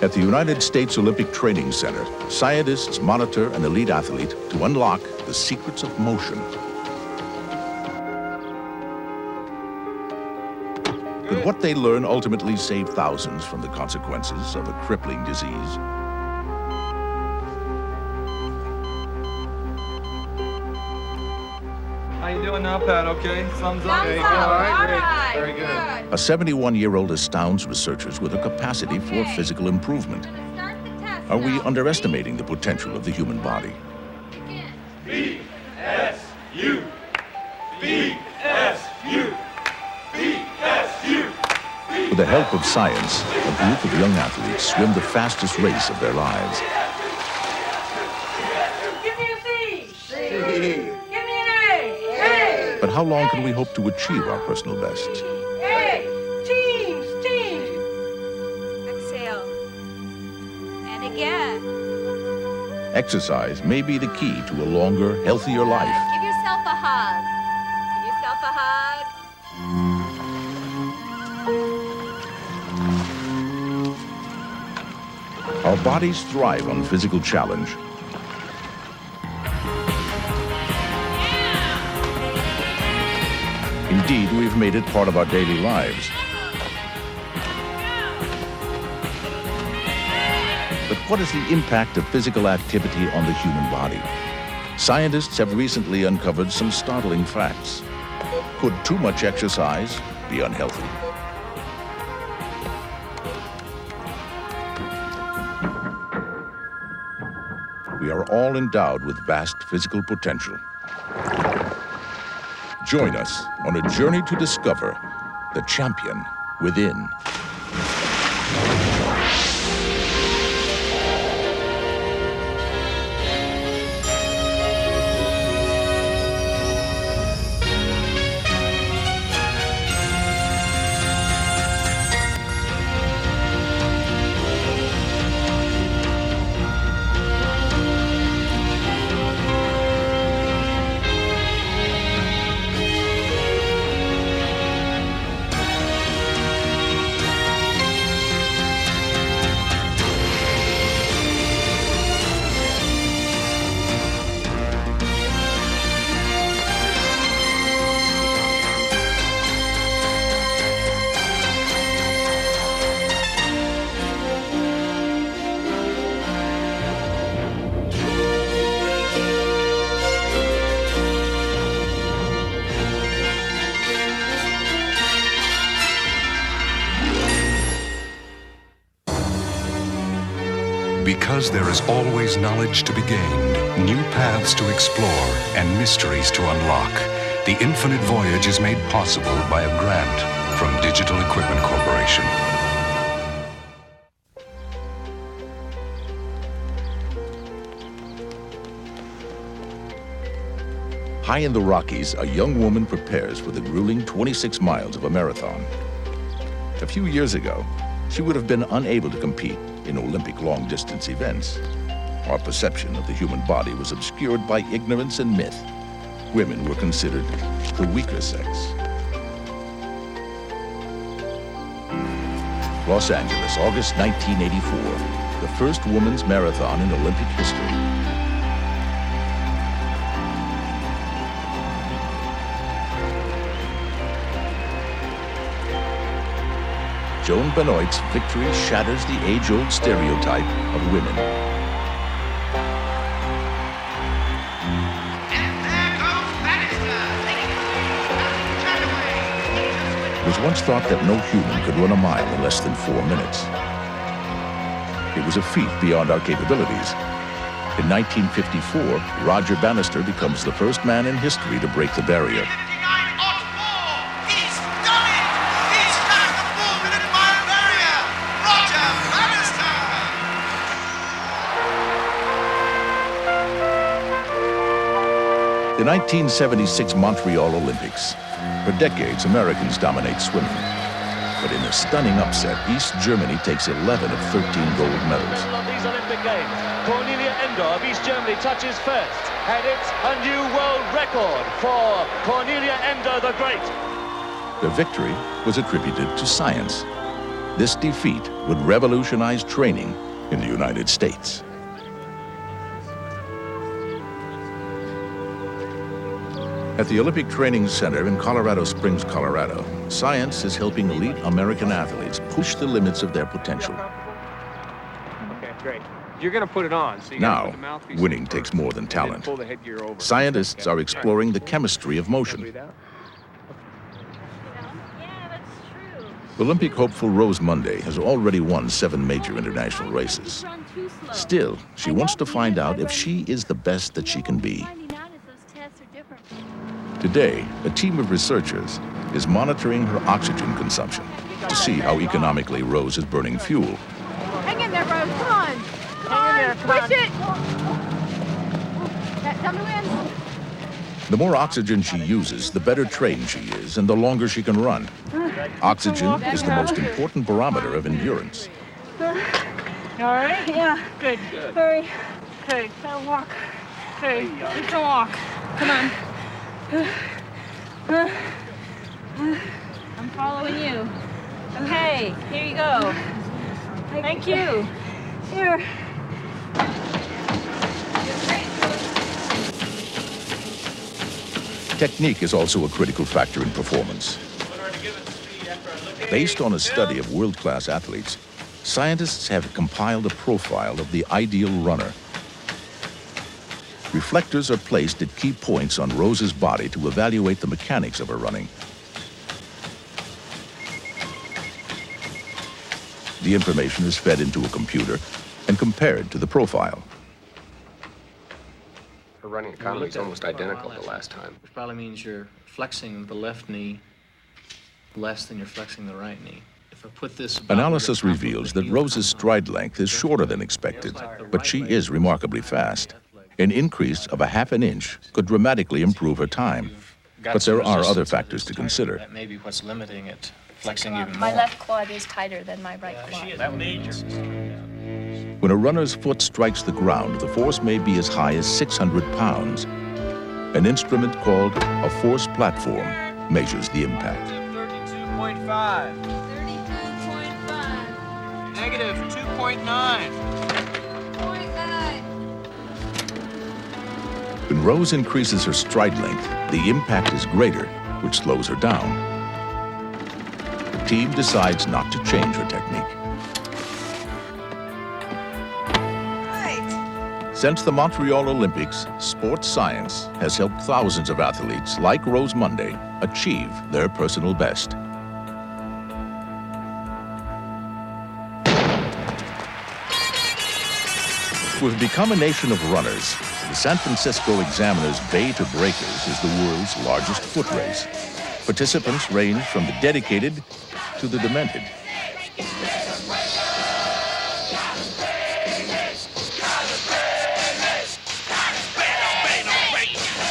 At the United States Olympic Training Center, scientists monitor an elite athlete to unlock the secrets of motion. Could what they learn ultimately save thousands from the consequences of a crippling disease? How you doing now, Pat? Okay? Thumbs up? Thumbs up. All right, great. Right. Very good. A 71-year-old astounds researchers with a capacity for physical improvement. Are we underestimating the potential of the human body? BSU! BSU! BSU! With the help of science, a group of young athletes swim the fastest race of their lives. Give me a C. Give me an A. But how long can we hope to achieve our personal bests? A. Teams. Exhale. And again. Exercise may be the key to a longer, healthier life. Give yourself a hug. Give yourself a hug. Our bodies thrive on physical challenge. Indeed, we've made it part of our daily lives. But what is the impact of physical activity on the human body? Scientists have recently uncovered some startling facts. Could too much exercise be unhealthy? We are all endowed with vast physical potential. Join us on a journey to discover the champion within. Because there is always knowledge to be gained, new paths to explore, and mysteries to unlock, the infinite voyage is made possible by a grant from Digital Equipment Corporation. High in the Rockies, a young woman prepares for the grueling 26 miles of a marathon. A few years ago, she would have been unable to compete in Olympic long-distance events. Our perception of the human body was obscured by ignorance and myth. Women were considered the weaker sex. Los Angeles, August 1984, the first women's marathon in Olympic history. Joan Benoit's victory shatters the age-old stereotype of women. It was once thought that no human could run a mile in less than 4 minutes. It was a feat beyond our capabilities. In 1954, Roger Bannister becomes the first man in history to break the barrier. The 1976 Montreal Olympics. For decades, Americans dominate swimming. But in a stunning upset, East Germany takes 11 of 13 gold medals. Of these Olympic Games, Cornelia Ender of East Germany touches first, and it's a new world record for Cornelia Ender the Great. The victory was attributed to science. This defeat would revolutionize training in the United States. At the Olympic Training Center in Colorado Springs, Colorado, science is helping elite American athletes push the limits of their potential. Okay, great. You're going to put it on. So you Now, put the mouthpiece winning in takes first, more than and talent. then pull the headgear over. Scientists Okay. are exploring the chemistry of motion. Breathe out. Yeah, that's true. Olympic hopeful Rose Monday has already won 7 major international races. Run too slow. Still, she wants to find out if she is the best that she can be. Finding out if those tests are different. Today, a team of researchers is monitoring her oxygen consumption to see how economically Rose is burning fuel. Hang in there, Rose. Come on. Hang in there, come Push on. it. Tell me when. The more oxygen she uses, the better trained she is and the longer she can run. Oxygen is the most important barometer of endurance. All right? Yeah. Good. Hurry. Okay. Now walk. Okay. You can walk. Come on. I'm following you. Okay, here you go. Thank you. Here. Technique is also a critical factor in performance. Based on a study of world-class athletes, scientists have compiled a profile of the ideal runner. Reflectors are placed at key points on Rose's body to evaluate the mechanics of her running. The information is fed into a computer and compared to the profile. Her running economy is almost identical to last time. Which probably means you're flexing the left knee less than you're flexing the right knee. If I put this about Analysis where the top of reveals the that heel Rose's comes stride out, length is shorter than expected, but she is remarkably fast. An increase of a half an inch could dramatically improve her time. got But some there are other resistance factors to tighter. consider. That may be what's limiting it, flexing even more. My left quad is tighter than my right quad. That major. When a runner's foot strikes the ground, the force may be as high as 600 pounds. An instrument called a force platform measures the impact. 32.5. 32.5. Negative 2.9. 0.9. When Rose increases her stride length, the impact is greater, which slows her down. The team decides not to change her technique. Since the Montreal Olympics, sports science has helped thousands of athletes like Rose Monday achieve their personal best. We've become a nation of runners. The San Francisco Examiner's Bay to Breakers is the world's largest foot race. Participants range from the dedicated to the demented.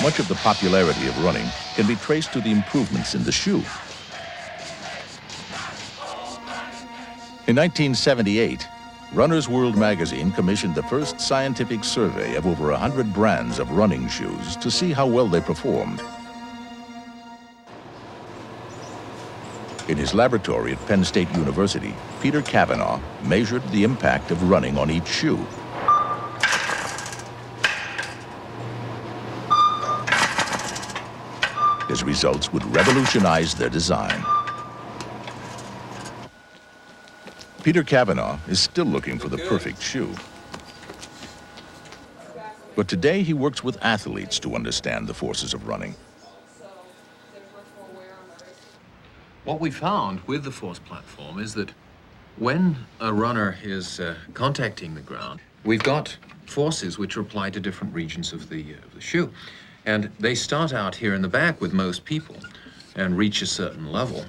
Much of the popularity of running can be traced to the improvements in the shoe. In 1978, Runner's World magazine commissioned the first scientific survey of over 100 brands of running shoes to see how well they performed. In his laboratory at Penn State University, Peter Cavanaugh measured the impact of running on each shoe. His results would revolutionize their design. Peter Cavanaugh is still looking for the perfect shoe. But today he works with athletes to understand the forces of running. What we found with the force platform is that when a runner is contacting the ground, we've got forces which are applied to different regions of the shoe. And they start out here in the back with most people and reach a certain level.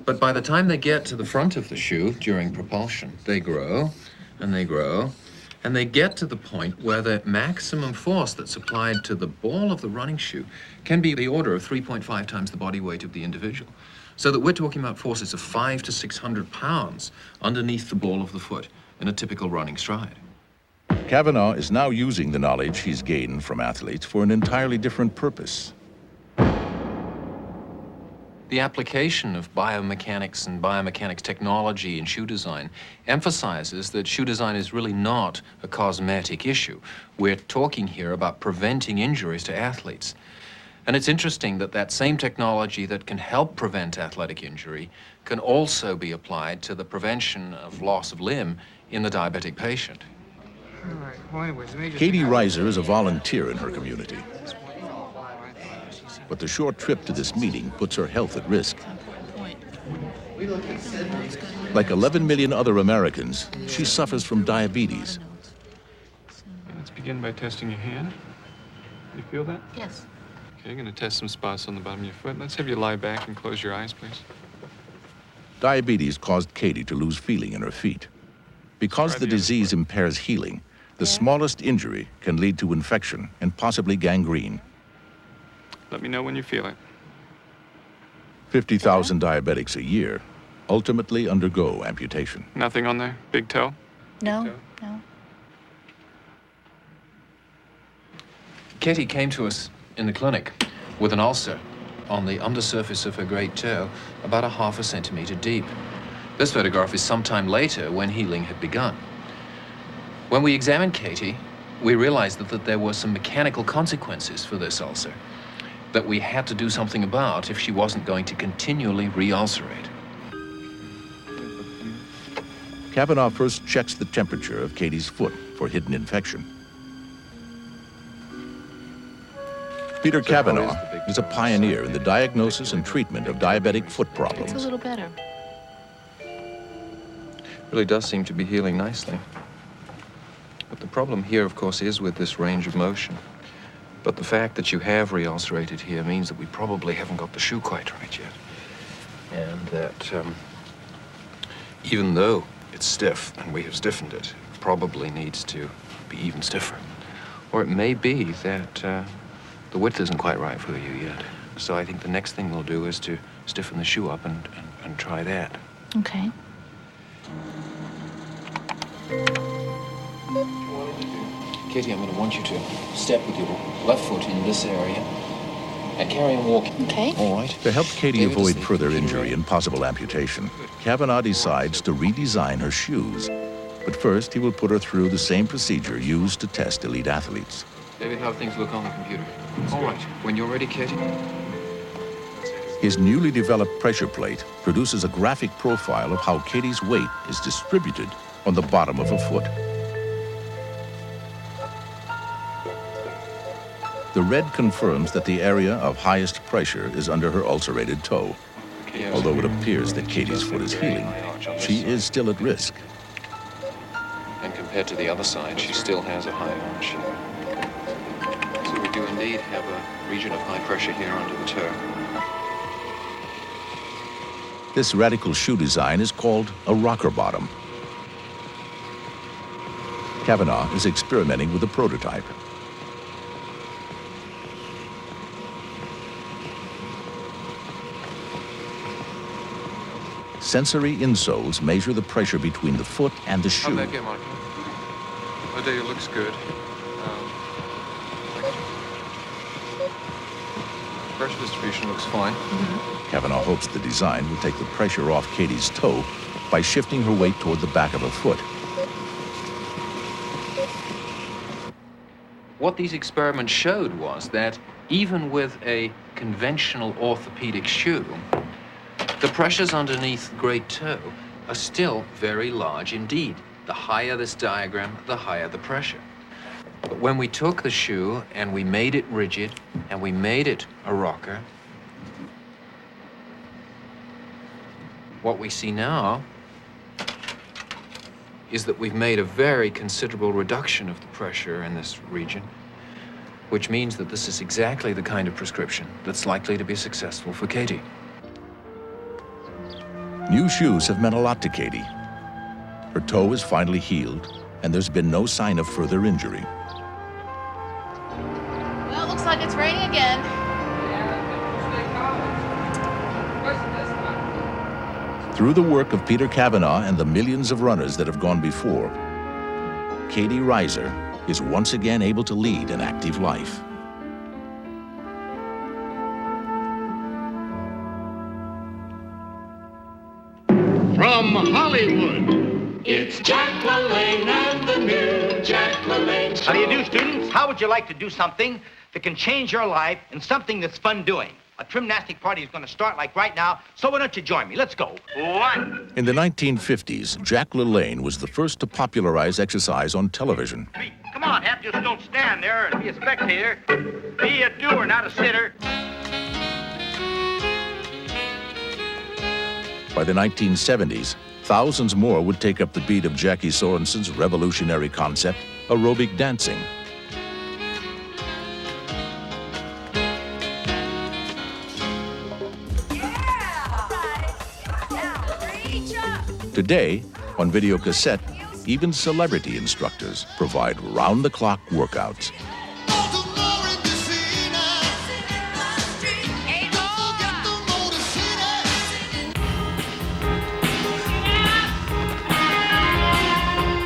But by the time they get to the front of the shoe during propulsion, they grow and they grow and they get to the point where the maximum force that's applied to the ball of the running shoe can be the order of 3.5 times the body weight of the individual. So that we're talking about forces of 500 to 600 pounds underneath the ball of the foot in a typical running stride. Cavanaugh is now using the knowledge he's gained from athletes for an entirely different purpose. The application of biomechanics and biomechanics technology in shoe design emphasizes that shoe design is really not a cosmetic issue. We're talking here about preventing injuries to athletes. And it's interesting that that same technology that can help prevent athletic injury can also be applied to the prevention of loss of limb in the diabetic patient. All right. Well, anyways, let me just... Katie Reiser is a volunteer in her community. But the short trip to this meeting puts her health at risk. Like 11 million other Americans, she suffers from diabetes. Let's begin by testing your hand. You feel that? Yes. Okay, I'm going to test some spots on the bottom of your foot. Let's have you lie back and close your eyes, please. Diabetes caused Katie to lose feeling in her feet. Because the disease impairs healing, the smallest injury can lead to infection and possibly gangrene. Let me know when you feel it. 50,000 diabetics a year ultimately undergo amputation. Nothing on the big toe? No, no. Katie came to us in the clinic with an ulcer on the undersurface of her great toe, about 1/2 centimeter deep. This photograph is sometime later when healing had begun. When we examined Katie, we realized that there were some mechanical consequences for this ulcer that we had to do something about if she wasn't going to continually re-ulcerate. Kavanaugh first checks the temperature of Katie's foot for hidden infection. Peter Kavanaugh is a pioneer in the diagnosis and treatment of diabetic foot problems. It's a little better. Really does seem to be healing nicely. But the problem here, of course, is with this range of motion. But the fact that you have re-ulcerated here means that we probably haven't got the shoe quite right yet. And that even though it's stiff and we have stiffened it, it probably needs to be even stiffer. Or it may be that the width isn't quite right for you yet. So I think the next thing we'll do is to stiffen the shoe up and try that. Okay. Katie, I'm going to want you to step with your left foot in this area and carry on walking. Okay. All right. To help Katie avoid further injury and possible amputation, Kavanaugh decides to redesign her shoes. But first, he will put her through the same procedure used to test elite athletes. David, how things look on the computer. All right. When you're ready, Katie. His newly developed pressure plate produces a graphic profile of how Katie's weight is distributed on the bottom of her foot. The red confirms that the area of highest pressure is under her ulcerated toe. Although it appears that Katie's foot is healing, she is still at risk. And compared to the other side, she still has a high arch. So we do indeed have a region of high pressure here under the toe. This radical shoe design is called a rocker bottom. Kavanaugh is experimenting with a prototype. Sensory insoles measure the pressure between the foot and the shoe. How'd that get, Michael? Oh, Dave, it looks good. Pressure distribution looks fine. Kavanaugh hopes the design will take the pressure off Katie's toe by shifting her weight toward the back of her foot. What these experiments showed was that even with a conventional orthopedic shoe, the pressures underneath the great toe are still very large indeed. The higher this diagram, the higher the pressure. But when we took the shoe and we made it rigid and we made it a rocker, what we see now is that we've made a very considerable reduction of the pressure in this region, which means that this is exactly the kind of prescription that's likely to be successful for Katie. New shoes have meant a lot to Katie. Her toe is finally healed, and there's been no sign of further injury. Well, it looks like it's raining again. Through the work of Peter Kavanaugh and the millions of runners that have gone before, Katie Reiser is once again able to lead an active life. from Hollywood, it's Jack LaLanne and the new Jack LaLanne Show. How do you do, students? How would you like to do something that can change your life and something that's fun doing? A gymnastic party is going to start like right now, so why don't you join me? Let's go. One. In the 1950s, Jack LaLanne was the first to popularize exercise on television. Come on, Hap, just don't stand there and be a spectator. Be a doer, not a sitter. By the 1970s, thousands more would take up the beat of Jackie Sorensen's revolutionary concept, aerobic dancing. Today, on video cassette, even celebrity instructors provide round-the-clock workouts.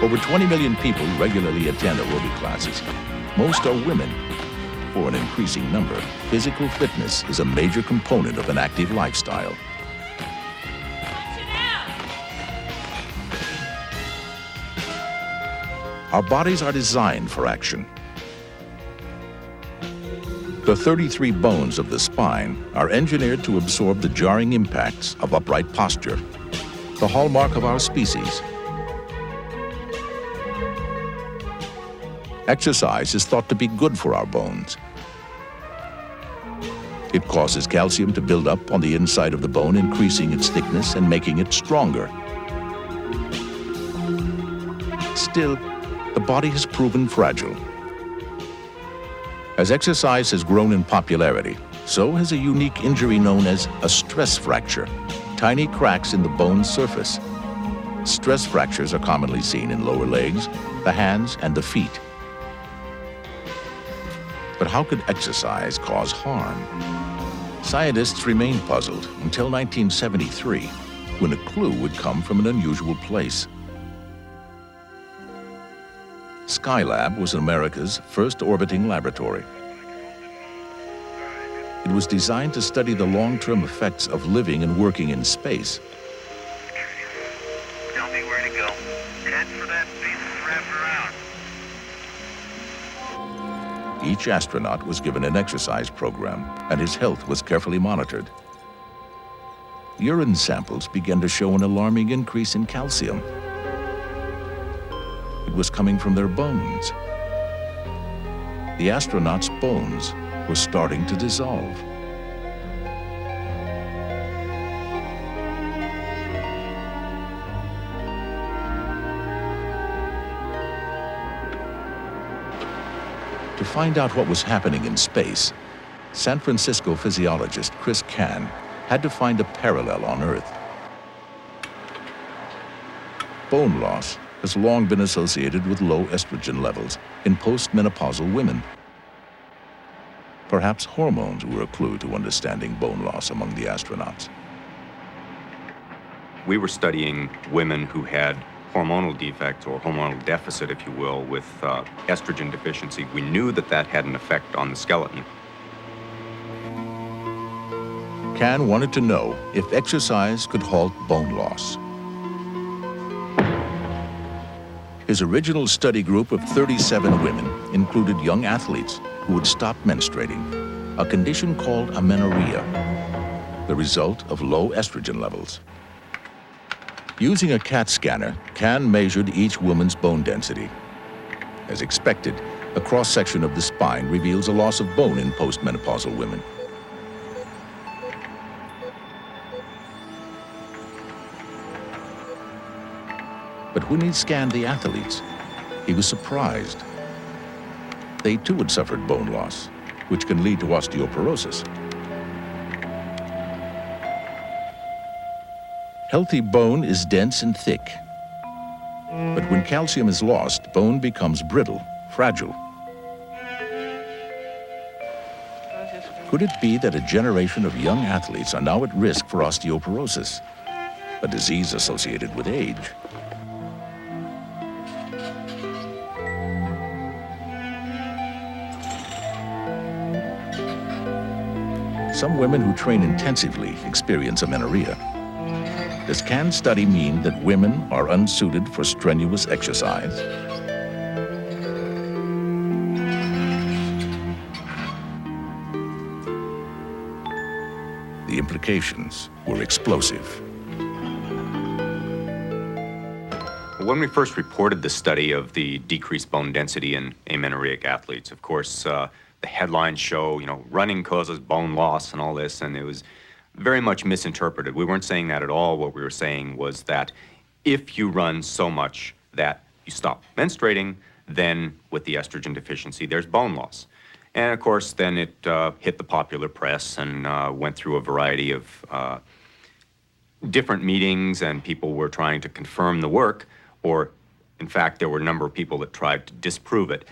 Over 20 million people regularly attend aerobic classes. Most are women. For an increasing number, physical fitness is a major component of an active lifestyle. Our bodies are designed for action. The 33 bones of the spine are engineered to absorb the jarring impacts of upright posture, the hallmark of our species. Exercise is thought to be good for our bones. It causes calcium to build up on the inside of the bone, increasing its thickness and making it stronger. Still, the body has proven fragile. As exercise has grown in popularity, so has a unique injury known as a stress fracture, tiny cracks in the bone's surface. Stress fractures are commonly seen in lower legs, the hands, and the feet. But how could exercise cause harm? Scientists remained puzzled until 1973, when a clue would come from an unusual place. Skylab was America's first orbiting laboratory. It was designed to study the long-term effects of living and working in space. Tell me where to go. Head for that base wrapped around. Each astronaut was given an exercise program, and his health was carefully monitored. Urine samples began to show an alarming increase in calcium. It was coming from their bones. The astronauts' bones were starting to dissolve. To find out what was happening in space, San Francisco physiologist Chris Kahn had to find a parallel on Earth. Bone loss has long been associated with low estrogen levels in postmenopausal women. Perhaps hormones were a clue to understanding bone loss among the astronauts. We were studying women who had hormonal defects or hormonal deficit, if you will, with estrogen deficiency. We knew that that had an effect on the skeleton. Kahn wanted to know if exercise could halt bone loss. His original study group of 37 women included young athletes who would stop menstruating, a condition called amenorrhea, the result of low estrogen levels. Using a CAT scanner, Kahn measured each woman's bone density. As expected, a cross-section of the spine reveals a loss of bone in postmenopausal women. But when he scanned the athletes, he was surprised. They too had suffered bone loss, which can lead to osteoporosis. Healthy bone is dense and thick. But when calcium is lost, bone becomes brittle, fragile. Could it be that a generation of young athletes are now at risk for osteoporosis, a disease associated with age? Some women who train intensively experience amenorrhea. Does Can's study mean that women are unsuited for strenuous exercise? The implications were explosive. When we first reported the study of the decreased bone density in amenorrheic athletes, of course, the headlines show, running causes bone loss and all this, and it was very much misinterpreted. We weren't saying that at all. What we were saying was that if you run so much that you stop menstruating, then with the estrogen deficiency, there's bone loss. And of course, then it hit the popular press and went through a variety of different meetings, and people were trying to confirm the work, or in fact, there were a number of people that tried to disprove it.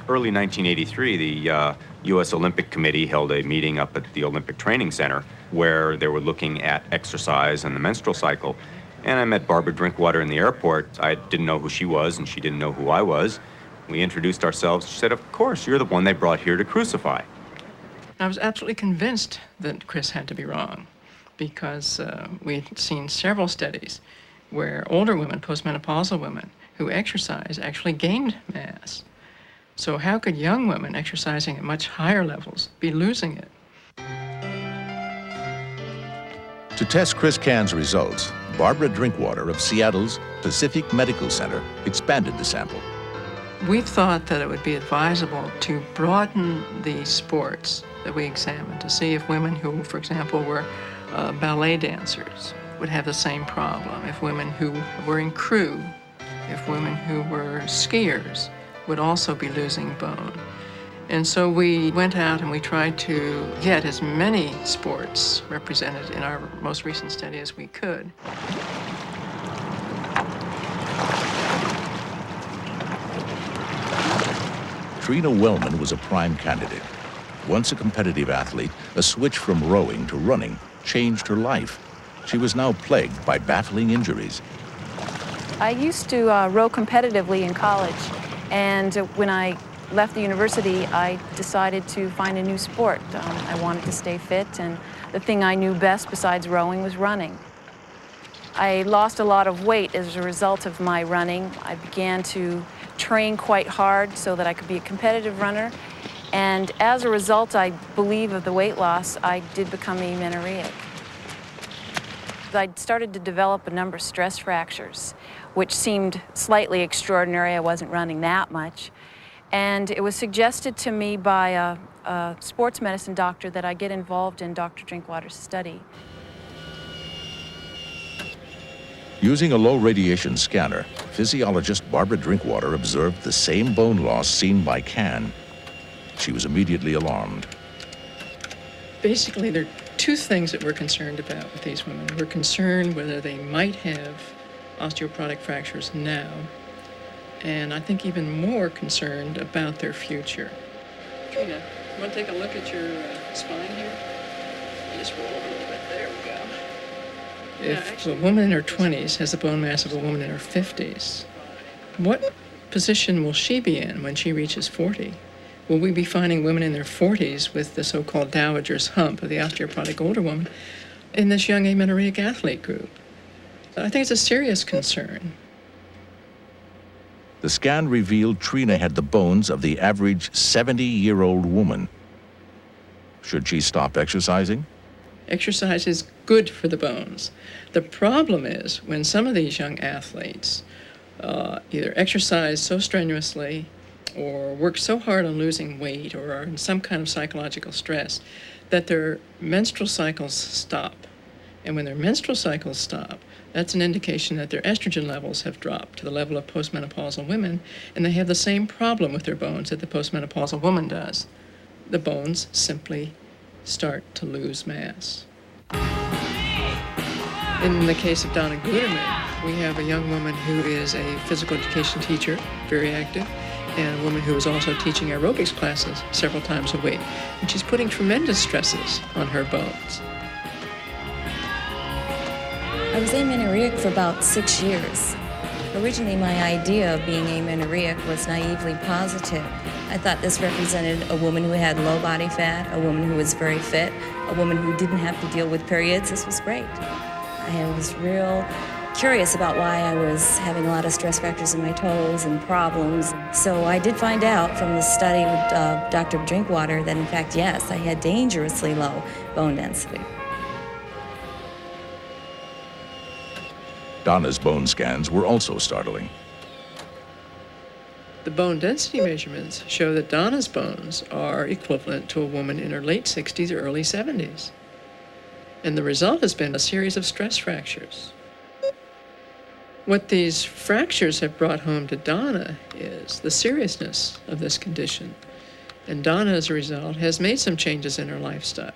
Early 1983, the U.S. Olympic Committee held a meeting up at the Olympic Training Center where they were looking at exercise and the menstrual cycle. And I met Barbara Drinkwater in the airport. I didn't know who she was, and she didn't know who I was. We introduced ourselves. She said, "Of course, you're the one they brought here to crucify." I was absolutely convinced that Chris had to be wrong, because we'd seen several studies where older women, postmenopausal women, who exercise actually gained mass. So how could young women exercising at much higher levels be losing it? To test Chris Can's results, Barbara Drinkwater of Seattle's Pacific Medical Center expanded the sample. We thought that it would be advisable to broaden the sports that we examined to see if women who, for example, were ballet dancers would have the same problem, if women who were in crew, if women who were skiers would also be losing bone. And so we went out and we tried to get as many sports represented in our most recent study as we could. Trina Wellman was a prime candidate. Once a competitive athlete, a switch from rowing to running changed her life. She was now plagued by baffling injuries. I used to row competitively in college, and when I left the university, I decided to find a new sport. I wanted to stay fit, and the thing I knew best besides rowing was running. I lost a lot of weight as a result of my running. I began to train quite hard so that I could be a competitive runner, and as a result, I believe, of the weight loss, I did become amenorrheic. I started to develop a number of stress fractures, which seemed slightly extraordinary. I wasn't running that much. And it was suggested to me by a sports medicine doctor that I get involved in Dr. Drinkwater's study. Using a low-radiation scanner, physiologist Barbara Drinkwater observed the same bone loss seen by Can. She was immediately alarmed. Basically, there are two things that we're concerned about with these women. We're concerned whether they might have osteoporotic fractures now, and I think even more concerned about their future. Trina, you want to take a look at your spine here? Just roll over a little bit. There we go. If a woman in her 20s has the bone mass of a woman in her 50s, what position will she be in when she reaches 40? Will we be finding women in their 40s with the so-called dowager's hump of the osteoporotic older woman in this young amenorrheic athlete group? I think it's a serious concern. The scan revealed Trina had the bones of the average 70-year-old woman. Should she stop exercising? Exercise is good for the bones. The problem is when some of these young athletes either exercise so strenuously or work so hard on losing weight or are in some kind of psychological stress that their menstrual cycles stop. And when their menstrual cycles stop, that's an indication that their estrogen levels have dropped to the level of postmenopausal women, and they have the same problem with their bones that the postmenopausal woman does. The bones simply start to lose mass. In the case of Donna Guterman, we have a young woman who is a physical education teacher, very active, and a woman who is also teaching aerobics classes several times a week. And she's putting tremendous stresses on her bones. I was amenorrheic for about 6 years. Originally, my idea of being amenorrheic was naively positive. I thought this represented a woman who had low body fat, a woman who was very fit, a woman who didn't have to deal with periods. This was great. I was real curious about why I was having a lot of stress fractures in my toes and problems. So I did find out from the study with Dr. Drinkwater that in fact, yes, I had dangerously low bone density. Donna's bone scans were also startling. The bone density measurements show that Donna's bones are equivalent to a woman in her late 60s or early 70s. And the result has been a series of stress fractures. What these fractures have brought home to Donna is the seriousness of this condition. And Donna, as a result, has made some changes in her lifestyle.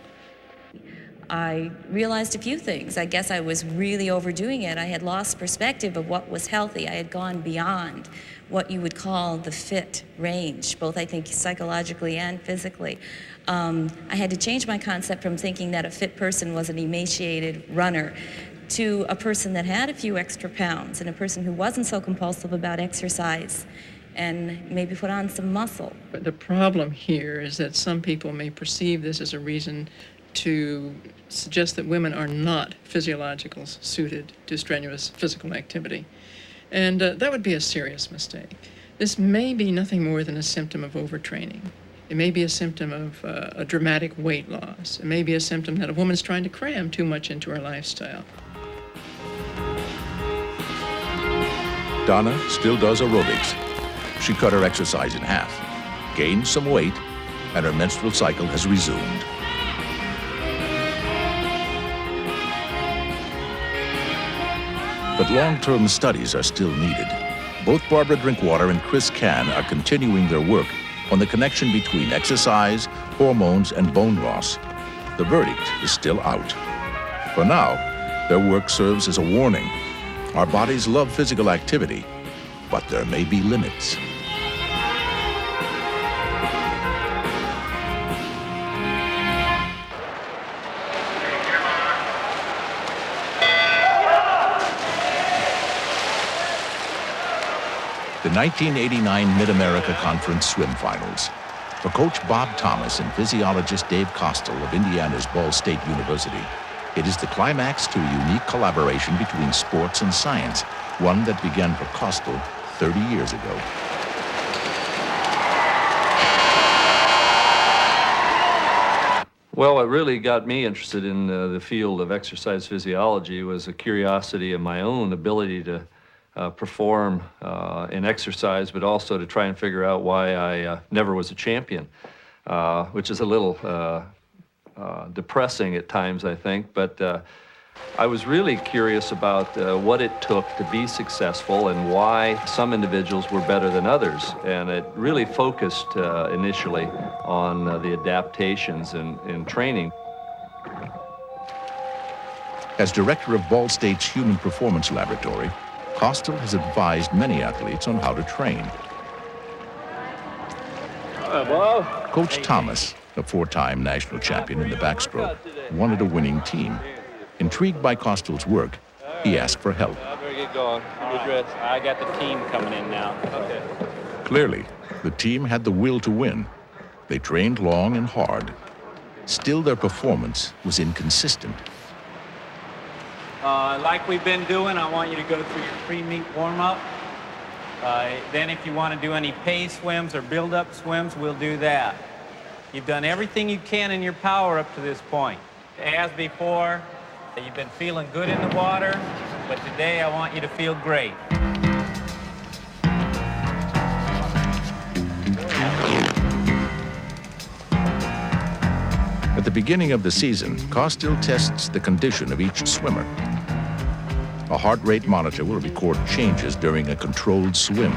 I realized a few things. I guess I was really overdoing it. I had lost perspective of what was healthy. I had gone beyond what you would call the fit range, both I think psychologically and physically. I had to change my concept from thinking that a fit person was an emaciated runner to a person that had a few extra pounds and a person who wasn't so compulsive about exercise and maybe put on some muscle. But the problem here is that some people may perceive this as a reason to suggest that women are not physiologically suited to strenuous physical activity. And that would be a serious mistake. This may be nothing more than a symptom of overtraining. It may be a symptom of a dramatic weight loss. It may be a symptom that a woman's trying to cram too much into her lifestyle. Donna still does aerobics. She cut her exercise in half, gained some weight, and her menstrual cycle has resumed. But long-term studies are still needed. Both Barbara Drinkwater and Chris Kahn are continuing their work on the connection between exercise, hormones, and bone loss. The verdict is still out. For now, their work serves as a warning. Our bodies love physical activity, but there may be limits. The 1989 Mid-America Conference Swim Finals. For Coach Bob Thomas and physiologist Dave Costel of Indiana's Ball State University, it is the climax to a unique collaboration between sports and science, one that began for Costel 30 years ago. Well, what really got me interested in the field of exercise physiology was a curiosity of my own ability to perform in exercise, but also to try and figure out why I never was a champion, which is a little depressing at times, I think. But I was really curious about what it took to be successful and why some individuals were better than others. And it really focused initially on the adaptations in training. As director of Ball State's Human Performance Laboratory, Costel has advised many athletes on how to train. Coach Thomas, a four-time national champion in the backstroke, wanted a winning team. Intrigued by Costel's work, he asked for help. Get going. Get dressed. I got the team coming in now. Okay. Clearly, the team had the will to win. They trained long and hard. Still, their performance was inconsistent. Like we've been doing, I want you to go through your pre-meet warm-up. Then if you want to do any pace swims or build-up swims, we'll do that. You've done everything you can in your power up to this point. As before, you've been feeling good in the water, but today I want you to feel great. At the beginning of the season, Costel tests the condition of each swimmer. A heart rate monitor will record changes during a controlled swim.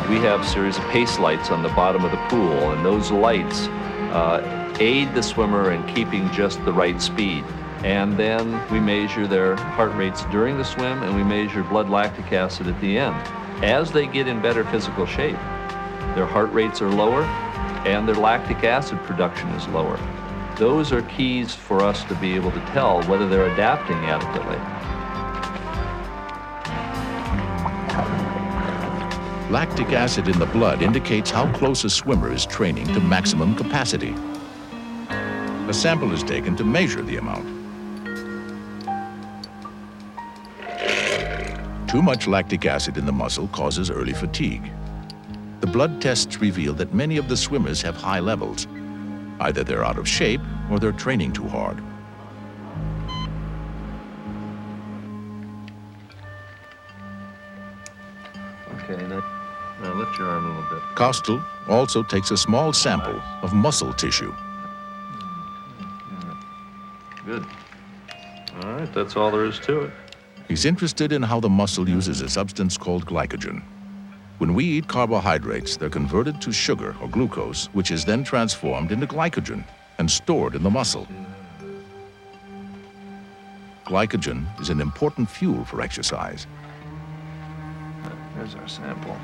We have a series of pace lights on the bottom of the pool, and those lights aid the swimmer in keeping just the right speed. And then we measure their heart rates during the swim, and we measure blood lactic acid at the end. As they get in better physical shape, their heart rates are lower and their lactic acid production is lower. Those are keys for us to be able to tell whether they're adapting adequately. Lactic acid in the blood indicates how close a swimmer is training to maximum capacity. A sample is taken to measure the amount. Too much lactic acid in the muscle causes early fatigue. The blood tests reveal that many of the swimmers have high levels. Either they're out of shape or they're training too hard. Okay, now lift your arm a little bit. Kostel also takes a small sample of muscle tissue. Good. All right, that's all there is to it. He's interested in how the muscle uses a substance called glycogen. When we eat carbohydrates, they're converted to sugar or glucose, which is then transformed into glycogen and stored in the muscle. Glycogen is an important fuel for exercise. There's our sample.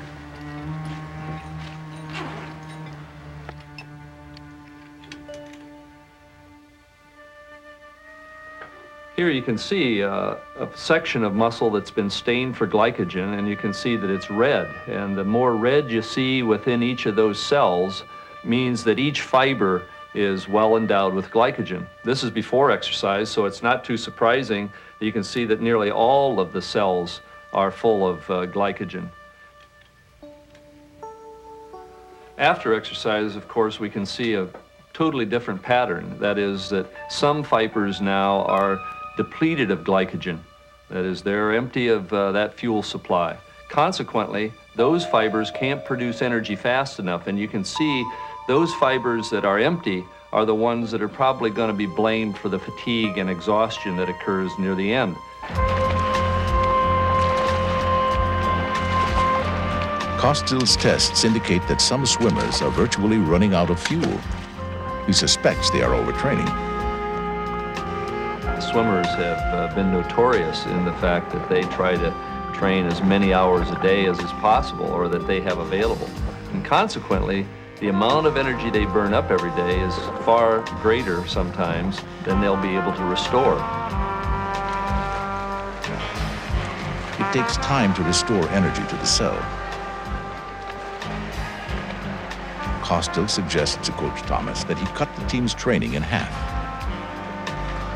Here you can see a section of muscle that's been stained for glycogen, and you can see that it's red. And the more red you see within each of those cells means that each fiber is well endowed with glycogen. This is before exercise, so it's not too surprising that you can see that nearly all of the cells are full of glycogen. After exercise, of course, we can see a totally different pattern. That is that some fibers now are depleted of glycogen. That is, they're empty of that fuel supply. Consequently, those fibers can't produce energy fast enough, and you can see those fibers that are empty are the ones that are probably going to be blamed for the fatigue and exhaustion that occurs near the end. Kostel's tests indicate that some swimmers are virtually running out of fuel. He suspects they are overtraining. Swimmers have been notorious in the fact that they try to train as many hours a day as is possible or that they have available. And consequently, the amount of energy they burn up every day is far greater sometimes than they'll be able to restore. It takes time to restore energy to the cell. Kostel suggests to Coach Thomas that he cut the team's training in half.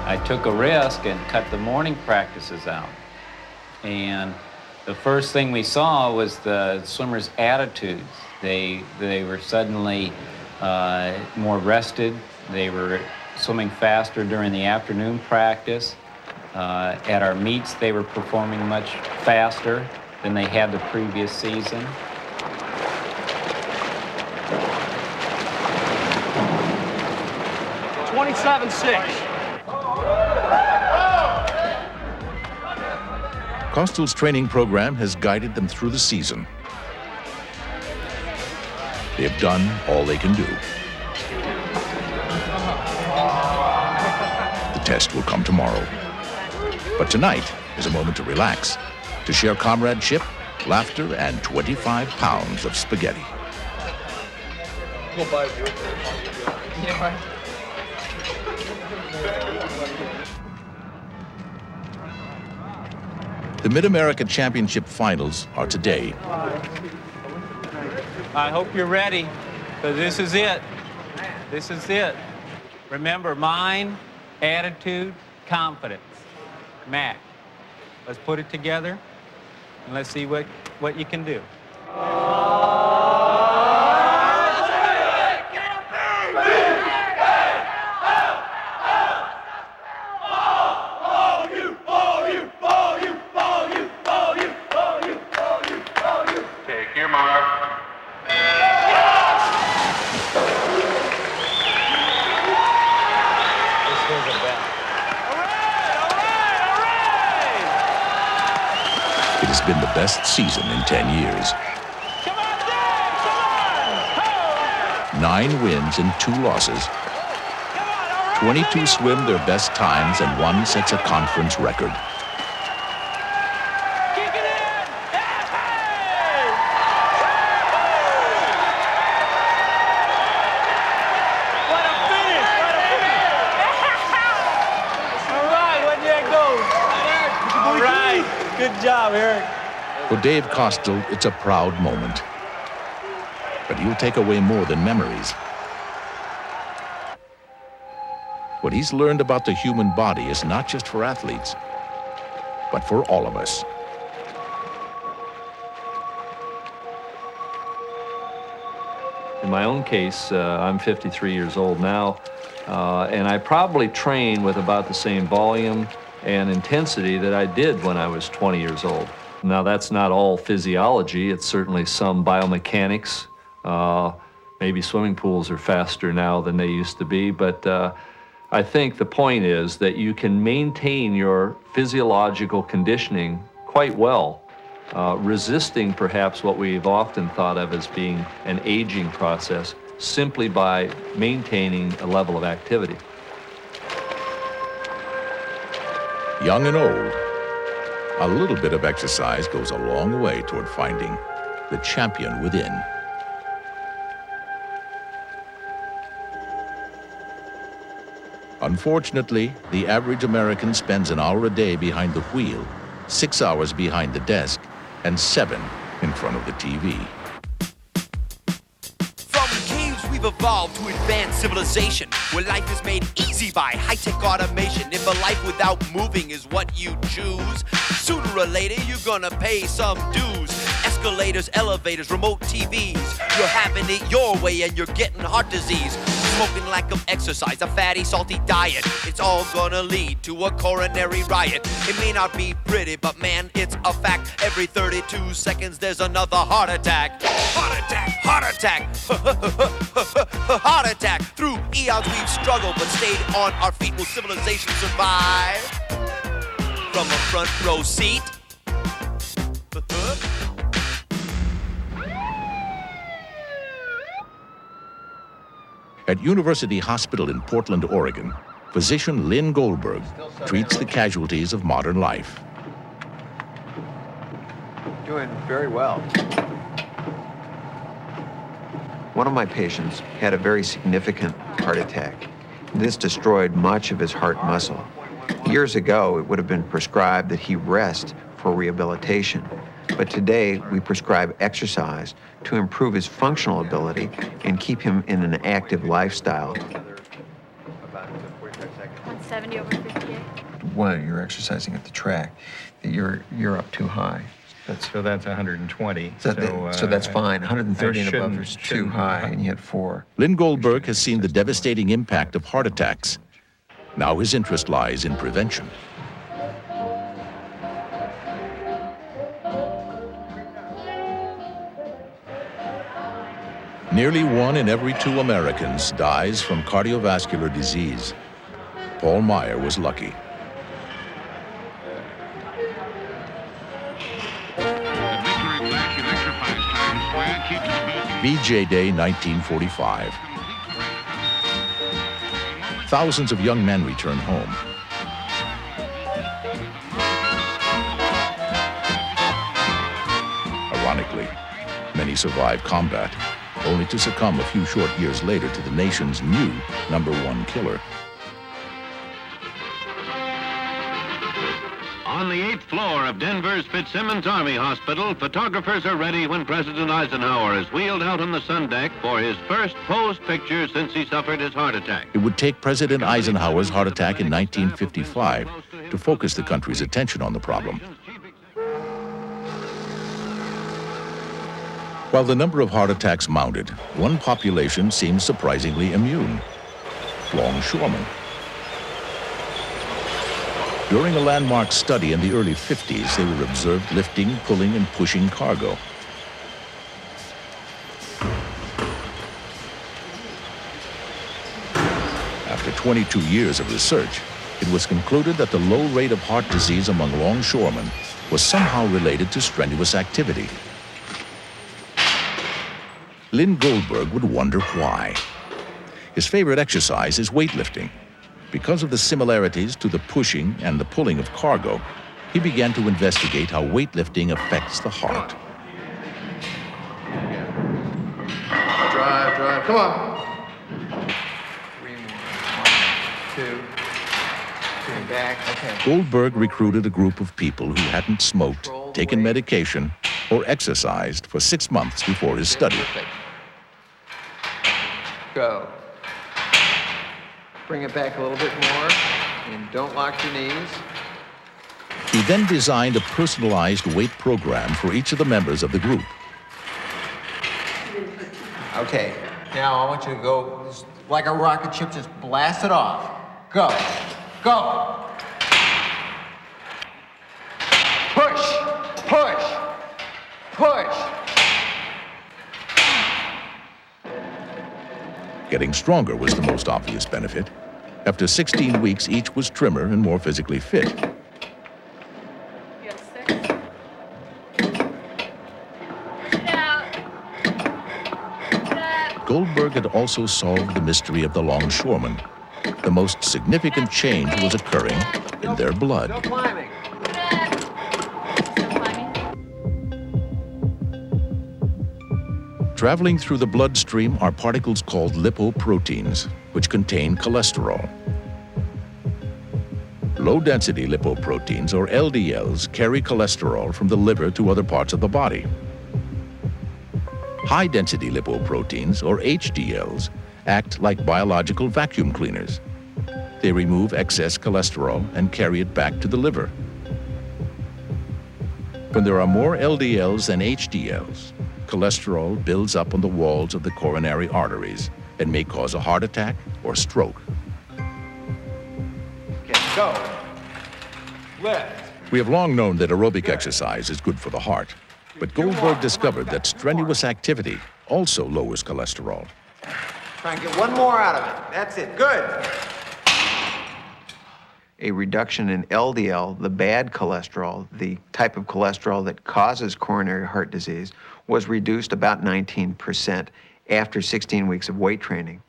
I took a risk and cut the morning practices out. And the first thing we saw was the swimmers' attitudes. They were suddenly more rested. They were swimming faster during the afternoon practice. At our meets, they were performing much faster than they had the previous season. Kostel's training program has guided them through the season. They have done all they can do. The test will come tomorrow. But tonight is a moment to relax, to share comradeship, laughter, and 25 pounds of spaghetti. Yeah, right. The Mid-America Championship Finals are today. I hope you're ready, because this is it. This is it. Remember, mind, attitude, confidence. Mac, let's put it together, and let's see what you can do. Take your mark. It has been the best season in 10 years. 9 wins and 2 losses. 22 swim their best times and 1 sets a conference record. Good job, Eric. For Dave Costel, it's a proud moment. But he'll take away more than memories. What he's learned about the human body is not just for athletes, but for all of us. In my own case, I'm 53 years old now, and I probably train with about the same volume and intensity that I did when I was 20 years old. Now, that's not all physiology. It's certainly some biomechanics. Maybe swimming pools are faster now than they used to be, but I think the point is that you can maintain your physiological conditioning quite well, resisting perhaps what we've often thought of as being an aging process, simply by maintaining a level of activity. Young and old, a little bit of exercise goes a long way toward finding the champion within. Unfortunately, the average American spends an hour a day behind the wheel, 6 hours behind the desk, and 7 in front of the TV. From caves we've evolved to advanced civilization, where life is made easy by high-tech automation. If a life without moving is what you choose, sooner or later you're gonna pay some dues. Escalators, elevators, remote TVs. You're having it your way and you're getting heart disease. Smoking, lack of exercise, a fatty, salty diet. It's all gonna lead to a coronary riot. It may not be pretty, but man, it's a fact. Every 32 seconds there's another heart attack. Heart attack, heart attack, heart attack. Through eons we've struggled but stayed on our feet. Will civilization survive? From a front row seat? At University Hospital in Portland, Oregon, physician Lynn Goldberg treats the casualties of modern life. Doing very well. One of my patients had a very significant heart attack. This destroyed much of his heart muscle. Years ago, it would have been prescribed that he rest for rehabilitation. But today, we prescribe exercise to improve his functional ability and keep him in an active lifestyle. 170 over 58. Well, you're exercising at the track. You're up too high. So that's 120. So that's fine. 130 and above is too high, and you had 4. Lynn Goldberg has seen the devastating impact of heart attacks. Now his interest lies in prevention. Nearly 1 in every 2 Americans dies from cardiovascular disease. Paul Meyer was lucky. VJ Day 1945. Thousands of young men return home. Ironically, many survive combat, only to succumb a few short years later to the nation's new #1 killer. On the 8th floor of Denver's Fitzsimmons Army Hospital, photographers are ready when President Eisenhower is wheeled out on the sun deck for his first posed picture since he suffered his heart attack. It would take President Eisenhower's heart attack in 1955 to focus the country's attention on the problem. While the number of heart attacks mounted, one population seemed surprisingly immune: longshoremen. During a landmark study in the early 50s, they were observed lifting, pulling, and pushing cargo. After 22 years of research, it was concluded that the low rate of heart disease among longshoremen was somehow related to strenuous activity. Lynn Goldberg would wonder why. His favorite exercise is weightlifting. Because of the similarities to the pushing and the pulling of cargo, he began to investigate how weightlifting affects the heart. Drive, come on. 3 more. 1, 2. Back. Okay. Goldberg recruited a group of people who hadn't smoked, taken medication, or exercised for 6 months before his study. Go. Bring it back a little bit more, and don't lock your knees. He then designed a personalized weight program for each of the members of the group. Okay, now I want you to go just like a rocket ship, just blast it off. Go. Go. Push. Push. Push. Getting stronger was the most obvious benefit. After 16 weeks, each was trimmer and more physically fit. Goldberg had also solved the mystery of the longshoremen. The most significant change was occurring in their blood. Still climbing. Traveling through the bloodstream are particles called lipoproteins, which contain cholesterol. Low-density lipoproteins, or LDLs, carry cholesterol from the liver to other parts of the body. High-density lipoproteins, or HDLs, act like biological vacuum cleaners. They remove excess cholesterol and carry it back to the liver. When there are more LDLs than HDLs, cholesterol builds up on the walls of the coronary arteries and may cause a heart attack or stroke. Okay, go. Lift. We have long known that aerobic exercise is good for the heart, but Goldberg discovered that strenuous activity also lowers cholesterol. Try and get one more out of it. That's it. Good. A reduction in LDL, the bad cholesterol, the type of cholesterol that causes coronary heart disease, was reduced about 19% after 16 weeks of weight training.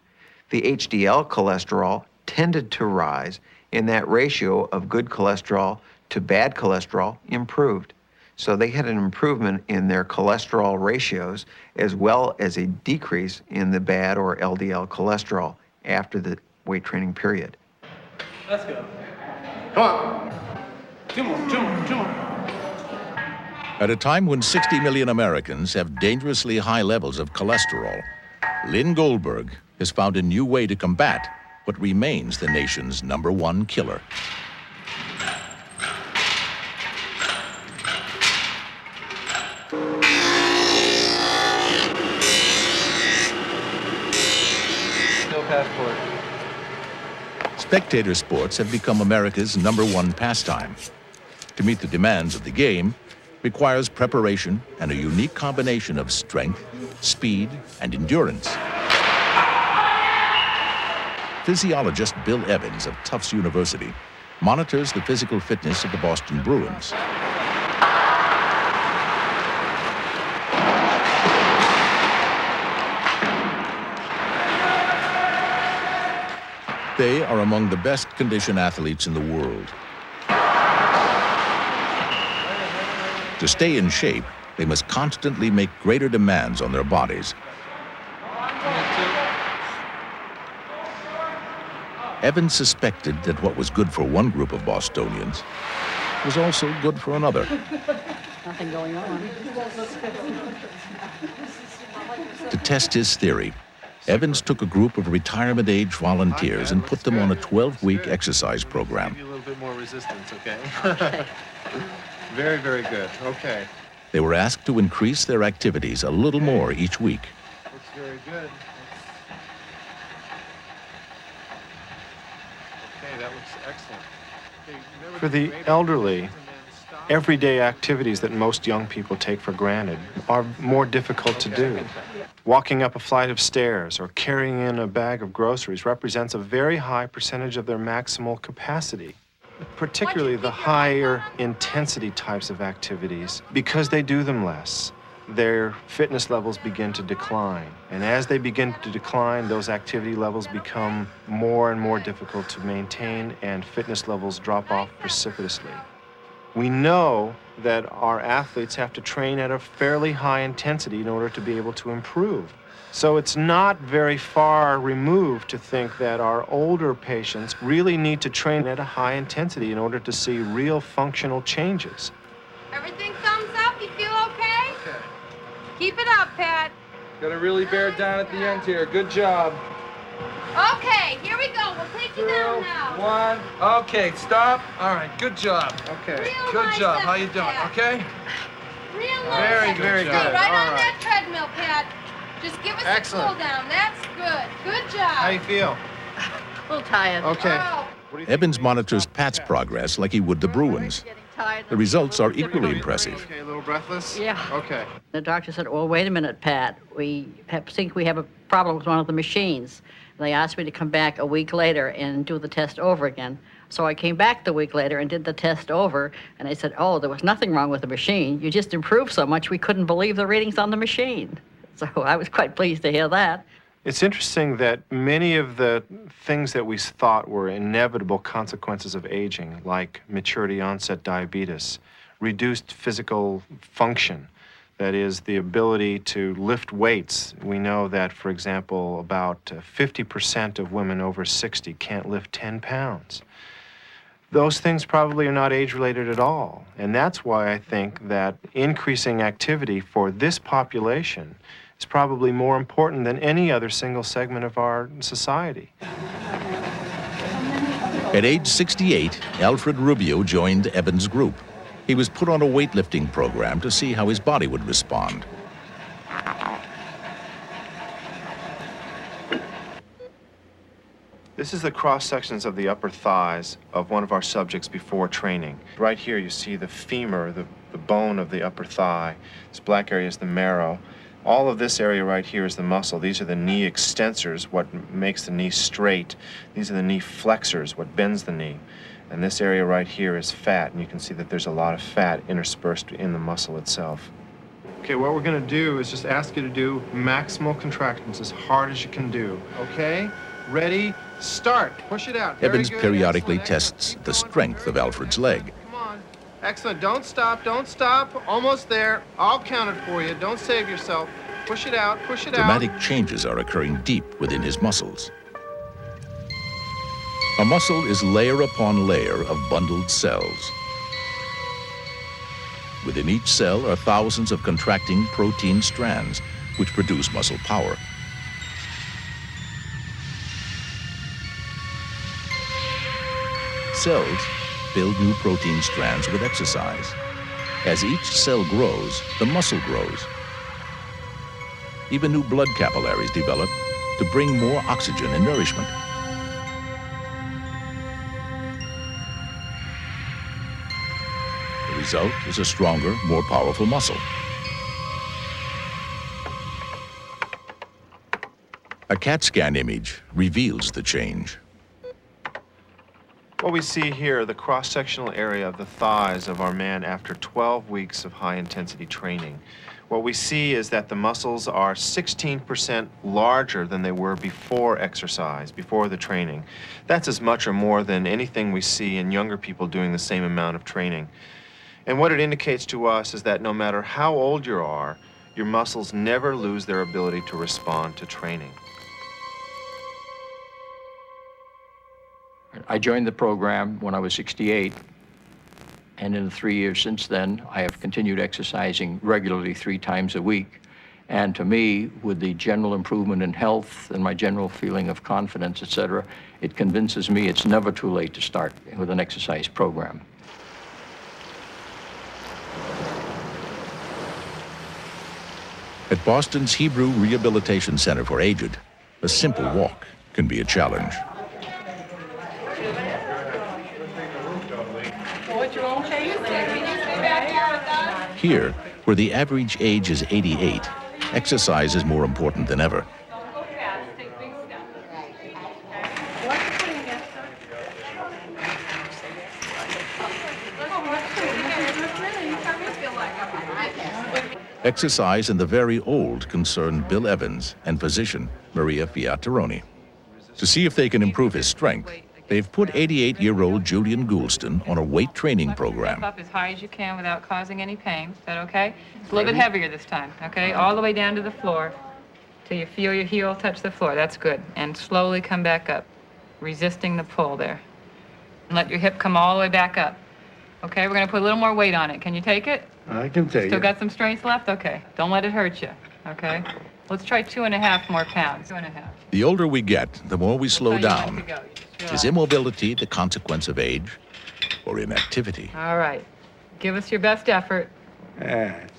The HDL cholesterol tended to rise, and that ratio of good cholesterol to bad cholesterol improved. So they had an improvement in their cholesterol ratios as well as a decrease in the bad or LDL cholesterol after the weight training period. Let's go. Come on. Two more. At a time when 60 million Americans have dangerously high levels of cholesterol, Lynn Goldberg has found a new way to combat what remains the nation's #1 killer. No passport. Spectator sports have become America's #1 pastime. To meet the demands of the game requires preparation and a unique combination of strength, speed, and endurance. Physiologist Bill Evans of Tufts University monitors the physical fitness of the Boston Bruins. They are among the best conditioned athletes in the world. To stay in shape, they must constantly make greater demands on their bodies. Evans suspected that what was good for one group of Bostonians was also good for another. Nothing going on. To test his theory, Evans took a group of retirement-age volunteers and put them on a 12-week exercise program. Give you a little bit more resistance, okay? Very, very good. Okay. They were asked to increase their activities a little more each week. Looks very good. Okay, that looks excellent. For the elderly, everyday activities that most young people take for granted are more difficult to do. Walking up a flight of stairs or carrying in a bag of groceries represents a very high percentage of their maximal capacity, particularly the higher intensity types of activities. Because they do them less, their fitness levels begin to decline. And as they begin to decline, those activity levels become more and more difficult to maintain, and fitness levels drop off precipitously. We know that our athletes have to train at a fairly high intensity in order to be able to improve. So it's not very far removed to think that our older patients really need to train at a high intensity in order to see real functional changes. Everything thumbs up? You feel okay? Keep it up, Pat. Gotta really bear down at the end here. Good job. Okay, here we go. We'll take you down now. 1. Okay, stop. All right, good job. Okay, Real good nice job. How you effort, doing? Pat. Okay? Real Very, nice. very Stay good. right All on right. that treadmill, Pat. Just give us Excellent. a cool down. That's good. Good job. How you feel? A little tired. Okay. Oh. Evans monitors Pat's progress like he would the Bruins. The results are equally impressive. Okay, a little breathless? Yeah. Okay. The doctor said, well, wait a minute, Pat. We think we have a problem with one of the machines. And they asked me to come back a week later and do the test over again. So I came back the week later and did the test over, and they said, oh, there was nothing wrong with the machine. You just improved so much we couldn't believe the readings on the machine. So I was quite pleased to hear that. It's interesting that many of the things that we thought were inevitable consequences of aging, like maturity onset diabetes, reduced physical function, that is, the ability to lift weights. We know that, for example, about 50% of women over 60 can't lift 10 pounds. Those things probably are not age-related at all. And that's why I think that increasing activity for this population is probably more important than any other single segment of our society. At age 68, Alfred Rubio joined Evans' group. He was put on a weightlifting program to see how his body would respond. This is the cross-sections of the upper thighs of one of our subjects before training. Right here you see the femur, the bone of the upper thigh. This black area is the marrow. All of this area right here is the muscle. These are the knee extensors, what makes the knee straight. These are the knee flexors, what bends the knee. And this area right here is fat, and you can see that there's a lot of fat interspersed in the muscle itself. Okay, what we're going to do is just ask you to do maximal contractions as hard as you can do. Okay? Ready? Start. Push it out. Very Evans good. periodically Excellent. tests the strength of Alfred's leg. Come on. Excellent. Don't stop. Don't stop. Almost there. I'll count it for you. Don't save yourself. Push it out. Push it out. Dramatic changes are occurring deep within his muscles. A muscle is layer upon layer of bundled cells. Within each cell are thousands of contracting protein strands, which produce muscle power. Cells build new protein strands with exercise. As each cell grows, the muscle grows. Even new blood capillaries develop to bring more oxygen and nourishment. The result is a stronger, more powerful muscle. A CAT scan image reveals the change. What we see here, the cross-sectional area of the thighs of our man after 12 weeks of high-intensity training. What we see is that the muscles are 16% larger than they were before exercise, before the training. That's as much or more than anything we see in younger people doing the same amount of training. And what it indicates to us is that no matter how old you are, your muscles never lose their ability to respond to training. I joined the program when I was 68, and in the 3 years since then, I have continued exercising regularly 3 times a week. And to me, with the general improvement in health and my general feeling of confidence, etc., it convinces me it's never too late to start with an exercise program. At Boston's Hebrew Rehabilitation Center for Aged, a simple walk can be a challenge. Here, where the average age is 88, exercise is more important than ever. Exercise and the very old concern Bill Evans and physician Maria Fiataroni. To see if they can improve his strength, they've put 88-year-old Julian Goulston on a weight training program. Up as high as you can without causing any pain. Is that okay? It's a little bit heavier this time, okay? All the way down to the floor till you feel your heel touch the floor. That's good. And slowly come back up, resisting the pull there. And let your hip come all the way back up. Okay, we're going to put a little more weight on it. Can you take it? I can take Still it. got some strength left? Okay. Don't let it hurt you. Okay? Let's try 2.5 more pounds. 2.5. The older we get, the more we slow That's how you down. like to go. You just Is relax. immobility the consequence of age or inactivity? All right. Give us your best effort. That's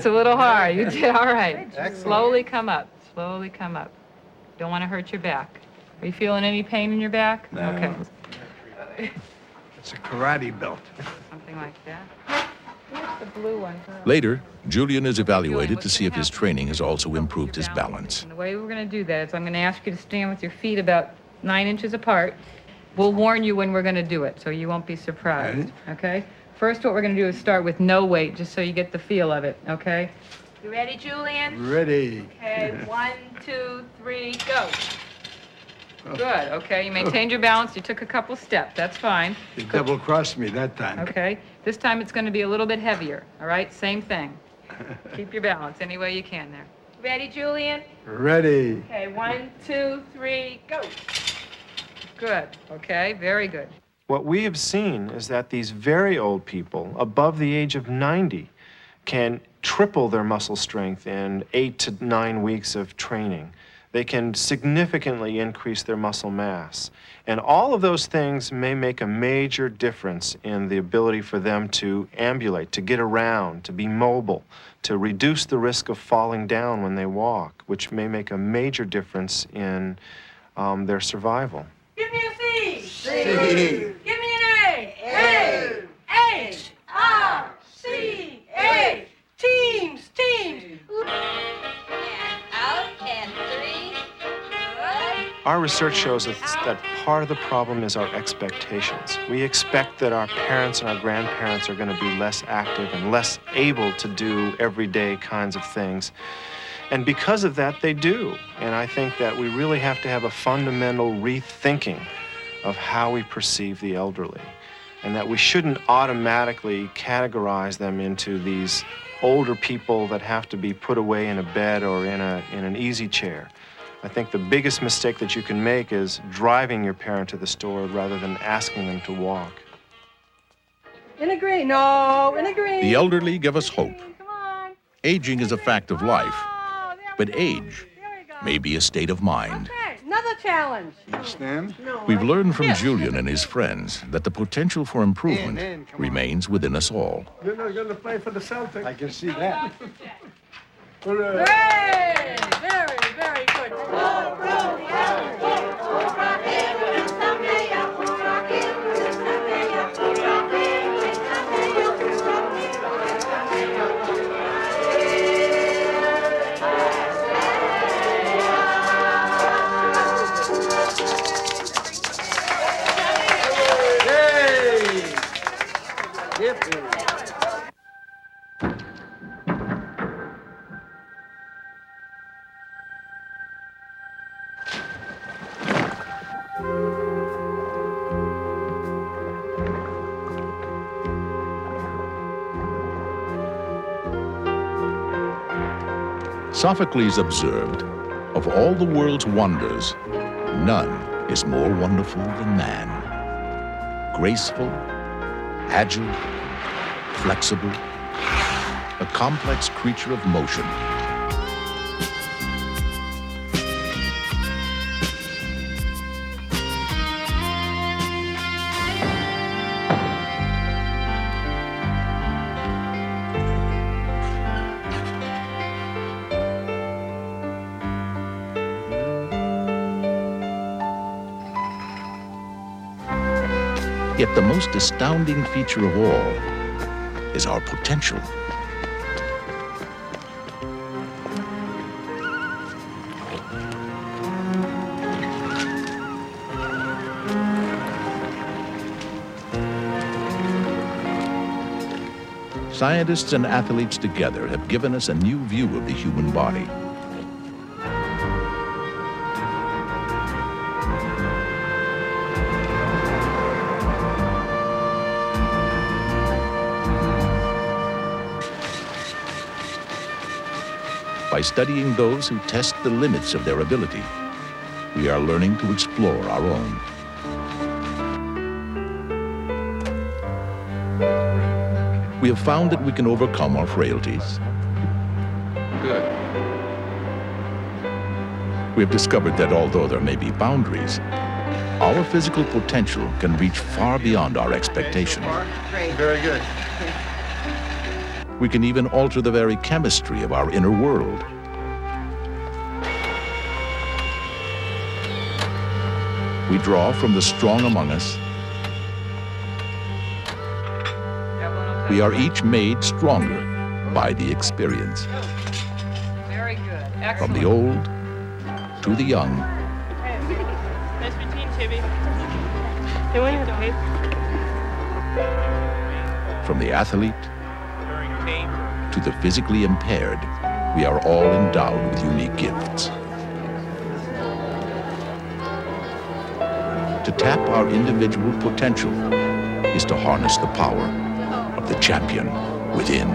a little hard. You did all right. Slowly come up. Slowly come up. Don't want to hurt your back. Are you feeling any pain in your back? No. Okay. It's a karate belt. Something like that. Here's the blue one. Later, Julian is evaluated to see if his training has also improved his balance. And the way we're going to do that is I'm going to ask you to stand with your feet about 9 inches apart. We'll warn you when we're going to do it, so you won't be surprised, okay? First, what we're going to do is start with no weight, just so you get the feel of it, okay? You ready, Julian? Ready. Okay, 1, 2, 3, go. Good, okay, you maintained your balance, you took a couple steps, that's fine. You double-crossed me that time. Okay, this time it's going to be a little bit heavier, all right? Same thing. Keep your balance any way you can there. Ready, Julian? Ready. Okay, 1, 2, 3, go. Good, okay, very good. What we have seen is that these very old people, above the age of 90, can triple their muscle strength in 8 to 9 weeks of training. They can significantly increase their muscle mass. And all of those things may make a major difference in the ability for them to ambulate, to get around, to be mobile, to reduce the risk of falling down when they walk, which may make a major difference in their survival. Give me a C. C. Give me an A. A. H. R. C. A. Teams. Teams. And out and 3. Good. Our research shows us that part of the problem is our expectations. We expect that our parents and our grandparents are going to be less active and less able to do everyday kinds of things. And because of that, they do. And I think that we really have to have a fundamental rethinking of how we perceive the elderly, and that we shouldn't automatically categorize them into these older people that have to be put away in a bed or in an easy chair. I think the biggest mistake that you can make is driving your parent to the store rather than asking them to walk. In a green. No, in a green. The elderly give us hope. Aging is a fact of life, but age may be a state of mind. Okay, another challenge. Stand. We've learned from Julian and his friends that the potential for improvement remains within us all. You're not going to play for the Celtics. I can see that. Hooray! Very, very good. Sophocles observed, of all the world's wonders, none is more wonderful than man. Graceful, agile, flexible, a complex creature of motion. Yet the most astounding feature of all is our potential. Scientists and athletes together have given us a new view of the human body. By studying those who test the limits of their ability, we are learning to explore our own. We have found that we can overcome our frailties. Good. We have discovered that although there may be boundaries, our physical potential can reach far beyond our expectation. Great. Very good. We can even alter the very chemistry of our inner world. We draw from the strong among us. We are each made stronger by the experience. Very good. Excellent. From the old to the young. Nice routine, Chibi. Hey, when you go, From the athlete to the physically impaired, we are all endowed with unique gifts. To tap our individual potential is to harness the power of the champion within.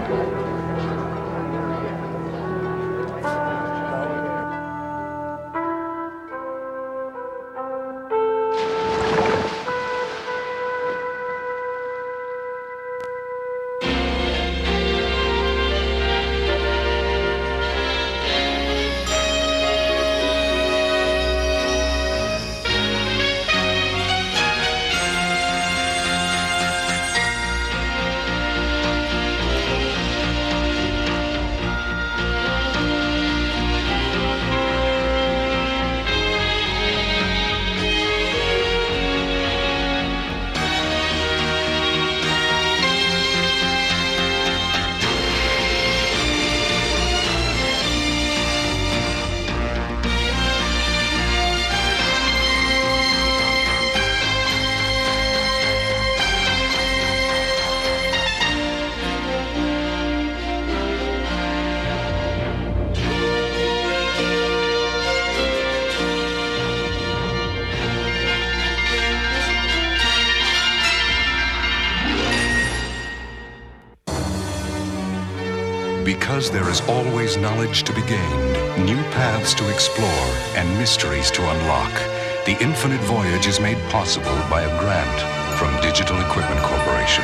Because there is always knowledge to be gained, new paths to explore, and mysteries to unlock, the infinite voyage is made possible by a grant from Digital Equipment Corporation.